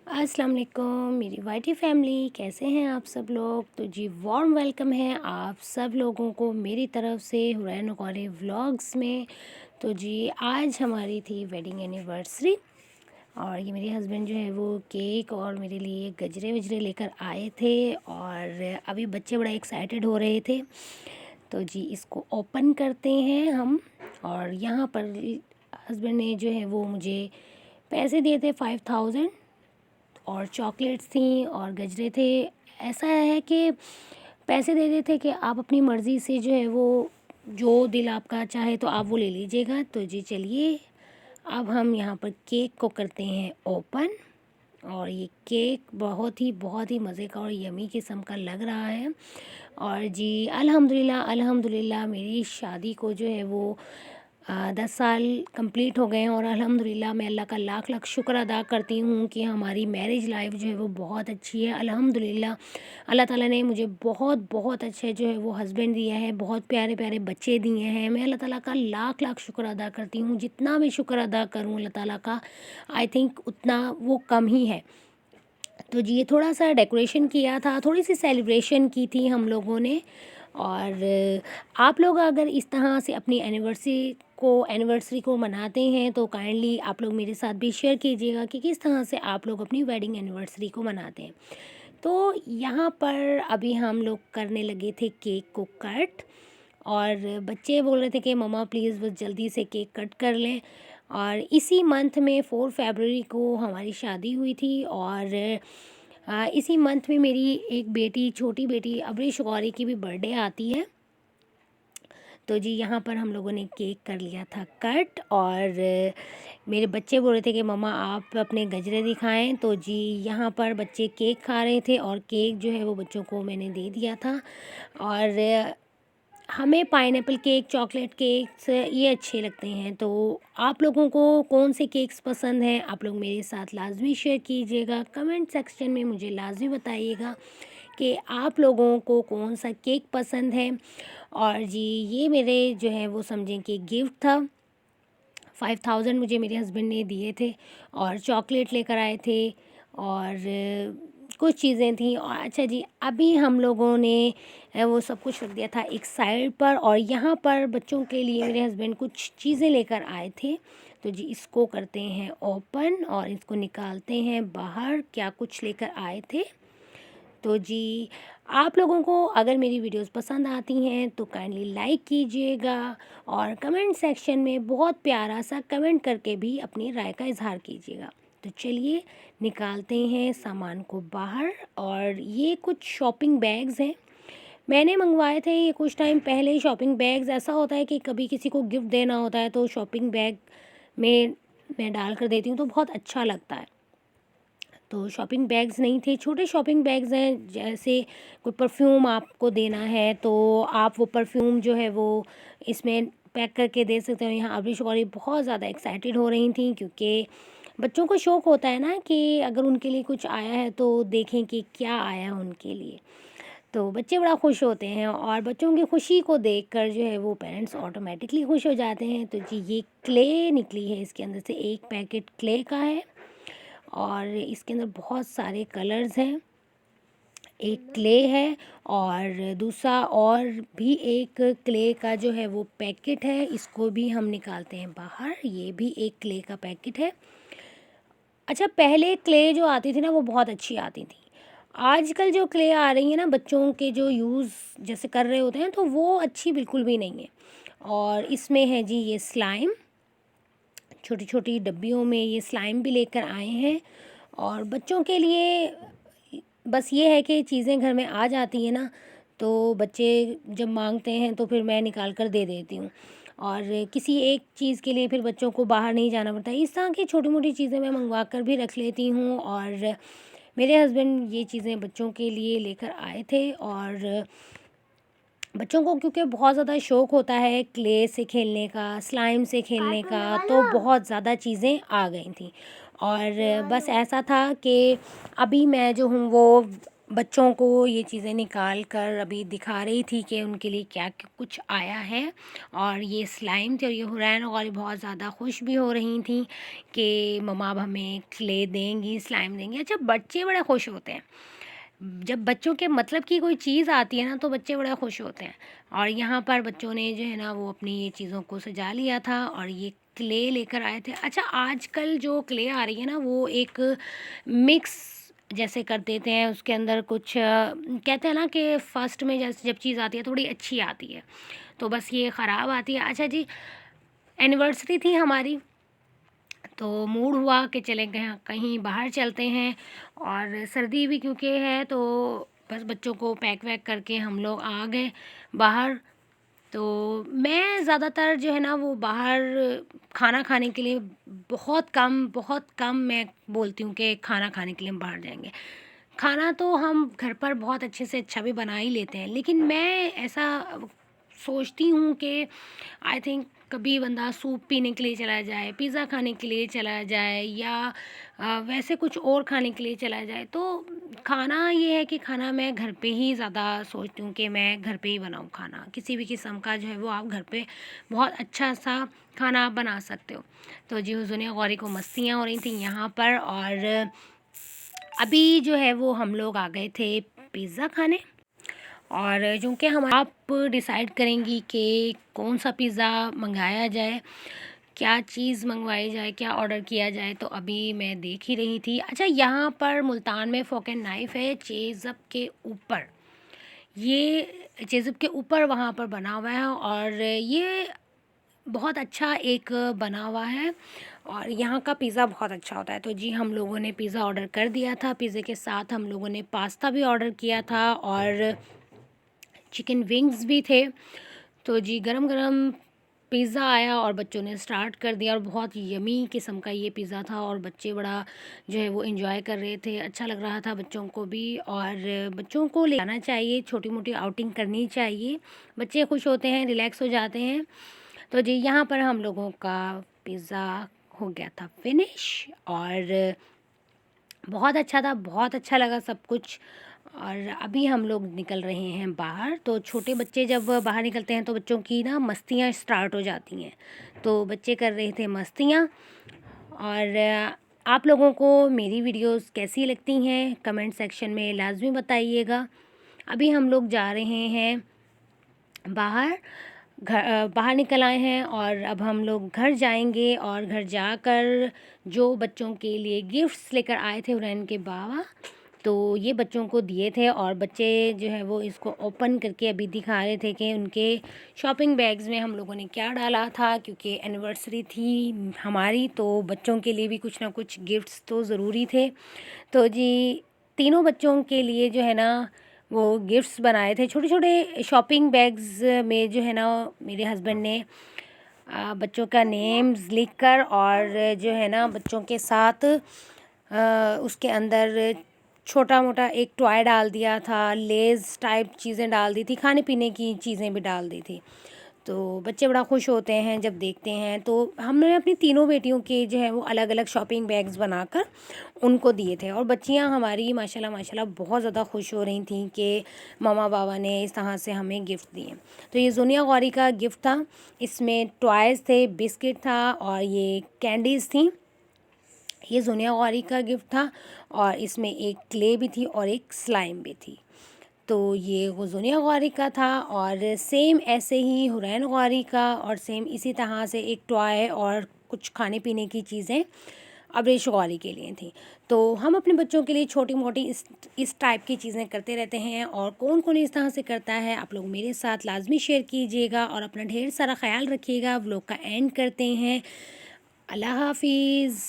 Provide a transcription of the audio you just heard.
अस्सलाम वालेकुम मेरी वाइटी फैमिली, कैसे हैं आप सब लोग। तो जी वार्म वेलकम है आप सब लोगों को मेरी तरफ से हुरैन कौरे व्लॉग्स में। तो जी आज हमारी थी वेडिंग एनिवर्सरी और ये मेरे हस्बैंड जो है वो केक और मेरे लिए गजरे वजरे लेकर आए थे और अभी बच्चे बड़ा एक्साइटेड हो रहे थे। तो जी इसको ओपन करते हैं हम। और यहाँ पर हस्बैंड ने जो है वो मुझे पैसे दिए थे 5000 और चॉकलेट्स थी और गजरे थे। ऐसा है कि पैसे दे देते थे कि आप अपनी मर्ज़ी से जो है वो जो दिल आपका चाहे तो आप वो ले लीजिएगा। तो जी चलिए अब हम यहाँ पर केक को करते हैं ओपन। और ये केक बहुत ही मज़े का और यमी किस्म का लग रहा है। और जी अल्हम्दुलिल्लाह अल्हम्दुलिल्लाह मेरी शादी को जो है वो 10 साल कंप्लीट हो गए हैं और अल्हम्दुलिल्लाह मैं अल्लाह का लाख लाख शुक्र अदा करती हूँ कि हमारी मैरिज लाइफ जो है वो बहुत अच्छी है। अल्हम्दुलिल्लाह अल्लाह ताला ने मुझे बहुत अच्छे जो है वो हस्बैंड दिया है, बहुत प्यारे प्यारे बच्चे दिए हैं। मैं अल्लाह ताला का लाख लाख शुक्र अदा करती हूँ। जितना भी शुक्र अदा करूँ अल्लाह ताला का आई थिंक उतना वो कम ही है। तो जी ये थोड़ा सा डेकोरेशन किया था, थोड़ी सी सेलिब्रेशन की थी हम लोगों ने। और आप लोग अगर इस तरह से अपनी एनिवर्सरी को मनाते हैं तो काइंडली आप लोग मेरे साथ भी शेयर कीजिएगा कि किस तरह से आप लोग अपनी वेडिंग एनिवर्सरी को मनाते हैं। तो यहाँ पर अभी हम लोग करने लगे थे केक को कट। और बच्चे बोल रहे थे कि मम्मा प्लीज़ बस जल्दी से केक कट कर लें। और इसी मंथ में 4 फरवरी को हमारी शादी हुई थी। और इसी मंथ में मेरी एक बेटी, छोटी बेटी अबरीश गौरी की भी बर्थडे आती है। तो जी यहाँ पर हम लोगों ने केक कर लिया था कट। और मेरे बच्चे बोल रहे थे कि मम्मा आप अपने गजरे दिखाएं। तो जी यहाँ पर बच्चे केक खा रहे थे और केक जो है वो बच्चों को मैंने दे दिया था। और हमें पाइनएप्पल केक, चॉकलेट केक्स ये अच्छे लगते हैं। तो आप लोगों को कौन से केक्स पसंद हैं आप लोग मेरे साथ लाजमी शेयर कीजिएगा। कमेंट सेक्शन में मुझे लाजमी बताइएगा कि आप लोगों को कौन सा केक पसंद है। और जी ये मेरे जो है वो समझें कि गिफ्ट था। 5000 मुझे मेरे हस्बैंड ने दिए थे और चॉकलेट लेकर आए थे और कुछ चीज़ें थी। और अच्छा जी अभी हम लोगों ने वो सब कुछ रख दिया था एक साइड पर। और यहाँ पर बच्चों के लिए मेरे हस्बैंड कुछ चीज़ें लेकर आए थे। तो जी इसको करते हैं ओपन और इसको निकालते हैं बाहर क्या कुछ लेकर आए थे। तो जी आप लोगों को अगर मेरी वीडियोस पसंद आती हैं तो काइंडली लाइक कीजिएगा और कमेंट सेक्शन में बहुत प्यारा सा कमेंट करके भी अपनी राय का इजहार कीजिएगा। तो चलिए निकालते हैं सामान को बाहर। और ये कुछ शॉपिंग बैग्स हैं, मैंने मंगवाए थे ये कुछ टाइम पहले। शॉपिंग बैग्स ऐसा होता है कि कभी किसी को गिफ्ट देना होता है तो शॉपिंग बैग में मैं डाल कर देती हूँ तो बहुत अच्छा लगता है। तो शॉपिंग बैग्स नहीं थे, छोटे शॉपिंग बैग्स हैं। जैसे कोई परफ्यूम आपको देना है तो आप वो परफ्यूम जो है वो इसमें पैक करके दे सकते हो। यहाँ अबरीश गौरी बहुत ज़्यादा एक्साइटेड हो रही थी क्योंकि बच्चों को शौक़ होता है ना कि अगर उनके लिए कुछ आया है तो देखें कि क्या आया है उनके लिए। तो बच्चे बड़ा खुश होते हैं और बच्चों की खुशी को देखकर जो है वो पेरेंट्स ऑटोमेटिकली खुश हो जाते हैं। तो जी ये क्ले निकली है, इसके अंदर से एक पैकेट क्ले का है और इसके अंदर बहुत सारे कलर्स हैं। एक क्ले है और दूसरा और भी एक क्ले का जो है वो पैकेट है, इसको भी हम निकालते हैं बाहर। ये भी एक क्ले का पैकेट है। अच्छा पहले क्ले जो आती थी ना वो बहुत अच्छी आती थी। आजकल जो क्ले आ रही है ना बच्चों के जो यूज़ जैसे कर रहे होते हैं तो वो अच्छी बिल्कुल भी नहीं है। और इसमें है जी ये स्लाइम, छोटी छोटी डब्बियों में ये स्लाइम भी लेकर आए हैं। और बच्चों के लिए बस ये है कि चीज़ें घर में आ जाती हैं ना तो बच्चे जब मांगते हैं तो फिर मैं निकाल कर दे देती हूँ। और किसी एक चीज़ के लिए फिर बच्चों को बाहर नहीं जाना पड़ता। इस तरह की छोटी मोटी चीज़ें मैं मंगवा कर भी रख लेती हूँ। और मेरे हस्बैंड ये चीज़ें बच्चों के लिए लेकर आए थे। और बच्चों को क्योंकि बहुत ज़्यादा शौक़ होता है क्ले से खेलने का, स्लाइम से खेलने का, तो बहुत ज़्यादा चीज़ें आ गई थी। और बस ऐसा था कि अभी मैं जो हूँ वो बच्चों को ये चीज़ें निकाल कर अभी दिखा रही थी कि उनके लिए क्या कुछ आया है। और ये स्लाइम थे और ये हुरैन और बहुत ज़्यादा खुश भी हो रही थी कि मम्मा अब हमें क्ले देंगी, स्लाइम देंगी। अच्छा, बच्चे बड़े खुश होते हैं जब बच्चों के मतलब की कोई चीज़ आती है ना, तो बच्चे बड़े खुश होते हैं। और यहाँ पर बच्चों ने जो है ना वो अपनी ये चीज़ों को सजा लिया था और ये क्ले लेकर आए थे। अच्छा, आजकल जो क्ले आ रही है ना वो एक मिक्स जैसे कर देते हैं, उसके अंदर कुछ कहते हैं ना कि फ़र्स्ट में जैसे जब चीज़ आती है थोड़ी अच्छी आती है, तो बस ये ख़राब आती है। अच्छा जी, एनिवर्सरी थी हमारी, तो मूड हुआ कि चले गए कहीं बाहर चलते हैं। और सर्दी भी क्योंकि है, तो बस बच्चों को पैक वैक करके हम लोग आ गए बाहर। तो मैं ज़्यादातर जो है ना वो बाहर खाना खाने के लिए बहुत कम मैं बोलती हूँ कि खाना खाने के लिए हम बाहर जाएंगे। खाना तो हम घर पर बहुत अच्छे से अच्छा भी बना ही लेते हैं, लेकिन मैं ऐसा सोचती हूँ कि आई थिंक कभी बंदा सूप पीने के लिए चला जाए, पिज़्ज़ा खाने के लिए चला जाए, या वैसे कुछ और खाने के लिए चला जाए। तो खाना ये है कि खाना मैं घर पे ही ज़्यादा सोचती हूँ कि मैं घर पे ही बनाऊँ खाना। किसी भी किस्म का जो है वो आप घर पे बहुत अच्छा सा खाना आप बना सकते हो। तो जी हुज़ूर गौरी को मस्तियाँ हो रही थी यहाँ पर। और अभी जो है वो हम लोग आ गए थे पिज़्ज़ा खाने। और चूँकि हम आप डिसाइड करेंगी कि कौन सा पिज़्ज़ा मंगाया जाए, क्या चीज़ मंगवाई जाए, क्या ऑर्डर किया जाए, तो अभी मैं देख ही रही थी। अच्छा, यहाँ पर मुल्तान में फ़ोक एंड नाइफ़ है चेज़अप के ऊपर। ये चेज़अप के ऊपर वहाँ पर बना हुआ है और ये बहुत अच्छा एक बना हुआ है और यहाँ का पिज़्ज़ा बहुत अच्छा होता है। तो जी हम लोगों ने पिज़्ज़ा ऑर्डर कर दिया था। पिज़्ज़े के साथ हम लोगों ने पास्ता भी ऑर्डर किया था और चिकन विंग्स भी थे। तो जी गरम-गरम पिज़्ज़ा आया और बच्चों ने स्टार्ट कर दिया और बहुत यम्मी किस्म का ये पिज़्ज़ा था और बच्चे बड़ा जो है वो एंजॉय कर रहे थे। अच्छा लग रहा था बच्चों को भी। और बच्चों को ले जाना चाहिए, छोटी-मोटी आउटिंग करनी चाहिए। बच्चे खुश होते हैं, रिलैक्स हो जाते हैं। तो जी यहाँ पर हम लोगों का पिज़्ज़ा हो गया था फिनिश और बहुत अच्छा था, बहुत अच्छा लगा सब कुछ। और अभी हम लोग निकल रहे हैं बाहर। तो छोटे बच्चे जब बाहर निकलते हैं तो बच्चों की ना मस्तियाँ स्टार्ट हो जाती हैं। तो बच्चे कर रहे थे मस्तियाँ। और आप लोगों को मेरी वीडियोस कैसी लगती हैं कमेंट सेक्शन में लाज़मी बताइएगा। अभी हम लोग जा रहे हैं बाहर, बाहर निकल आए हैं और अब हम लोग घर जाएंगे। और घर जाकर जो बच्चों के लिए गिफ्ट्स लेकर आए थे हुरैन के बाबा, तो ये बच्चों को दिए थे। और बच्चे जो है वो इसको ओपन करके अभी दिखा रहे थे कि उनके शॉपिंग बैग्स में हम लोगों ने क्या डाला था, क्योंकि एनिवर्सरी थी हमारी तो बच्चों के लिए भी कुछ ना कुछ गिफ्ट्स तो ज़रूरी थे। तो जी तीनों बच्चों के लिए जो है ना वो गिफ्ट्स बनाए थे छोटे छोटे शॉपिंग बैग्स में। जो है ना मेरे हस्बैंड ने बच्चों का नेम्स लिखकर और जो है ना बच्चों के साथ उसके अंदर छोटा मोटा एक टॉय डाल दिया था, लेज़ टाइप चीज़ें डाल दी थी, खाने पीने की चीज़ें भी डाल दी थी। तो बच्चे बड़ा खुश होते हैं जब देखते हैं। तो हमने अपनी तीनों बेटियों के जो है वो अलग अलग शॉपिंग बैग्स बनाकर उनको दिए थे। और बच्चियां हमारी माशाल्लाह माशाल्लाह बहुत ज़्यादा खुश हो रही थी कि मम्मा बाबा ने इस तरह से हमें गिफ्ट दिए। तो ये ज़ुनिया गौरी का गिफ्ट था। इसमें टॉयज़ थे, बिस्किट था और ये कैंडीज़ थी। ये ज़ुनिया गौरी का गिफ्ट था और इसमें एक क्ले भी थी और एक स्लाइम भी थी। तो ये ज़ुनिया गौरी का था। और सेम ऐसे ही हुरैन गौरी का और सेम इसी तरह से एक टॉय और कुछ खाने पीने की चीज़ें अबरेश गौरी के लिए थी। तो हम अपने बच्चों के लिए छोटी मोटी इस टाइप की चीज़ें करते रहते हैं। और कौन कौन इस तरह से करता है आप लोग मेरे साथ लाजमी शेयर कीजिएगा और अपना ढेर सारा ख्याल रखिएगा। व्लॉग का एंड करते हैं। अल्लाह हाफिज़।